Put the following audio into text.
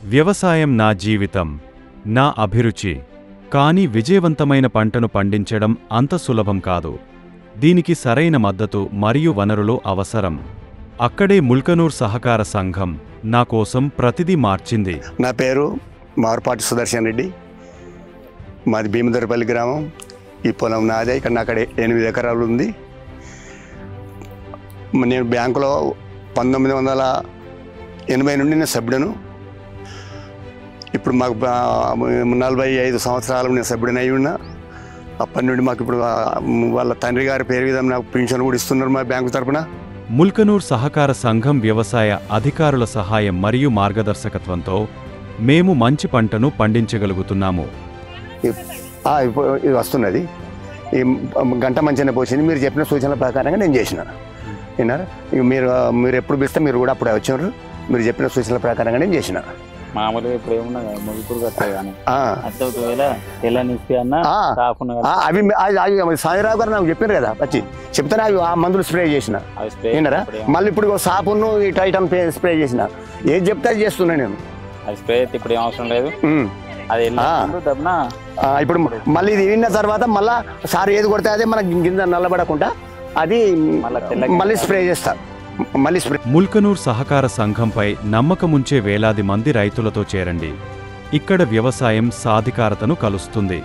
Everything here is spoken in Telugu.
వ్యవసాయం నా జీవితం, నా అభిరుచి. కానీ విజయవంతమైన పంటను పండించడం అంత సులభం కాదు. దీనికి సరైన మద్దతు మరియు వనరులు అవసరం. అక్కడే ముల్కనూర్ సహకార సంఘం నా కోసం ప్రతిదీ మార్చింది. నా పేరు మారుపాటి సుదర్శన్ రెడ్డి. మాది భీమదరపల్లి గ్రామం. ఈ పొలం నాదే. ఇక్కడ నాకడే 8 ఎకరాలు ఉంది. నేను బ్యాంకులో 1980 నుండి నేను సభ్యుడను. ఇప్పుడు మాకు 45 సంవత్సరాలు నేను సభ్యుడిని అయి ఉన్నా. అప్పటి నుండి మాకు ఇప్పుడు వాళ్ళ తండ్రి గారి పేరు మీద నాకు పెన్షన్ కూడా ఇస్తున్నారు మా బ్యాంకు తరఫున. ముల్కనూర్ సహకార సంఘం వ్యవసాయ అధికారుల సహాయం మరియు మార్గదర్శకత్వంతో మేము మంచి పంటను పండించగలుగుతున్నాము. ఇది వస్తున్నది. ఈ గంట మంచిగానే పోసింది. మీరు చెప్పిన సూచనల ప్రకారంగా నేను చేసిన. విన్నారా? మీరు ఎప్పుడు పిలిస్తే మీరు కూడా అప్పుడే వచ్చారు. మీరు చెప్పిన సూచనల ప్రకారంగా నేను చేసిన. మామూలుగా ఇప్పుడు ఏమున్నా ముగ్గురు కట్టాయి కానీ అవి సాయిరావు గారు నాకు చెప్పారు కదా. వచ్చి చెప్తానే అవి ఆ మందులు స్ప్రే చేసిన. విన్నారా? మళ్ళీ ఇప్పుడు సాపును ఈ టైటాన్ స్ప్రే చేసిన. ఏది చెప్తే అది చేస్తున్నా నేను. అది స్ప్రే ఇప్పుడు ఏం అవసరం లేదు. ఇప్పుడు మళ్ళీ ఇది విన్న తర్వాత మళ్ళా సార్ ఏది కొడితే అదే మన గింజ నల్లబడకుండా అది మళ్ళీ స్ప్రే చేస్తా. ముల్కనూర్ సహకార సంఘంపై నమ్మకముంచే వేలాది మంది రైతులతో చేరండి. ఇక్కడ వ్యవసాయం సాధికారతను కలుస్తుంది.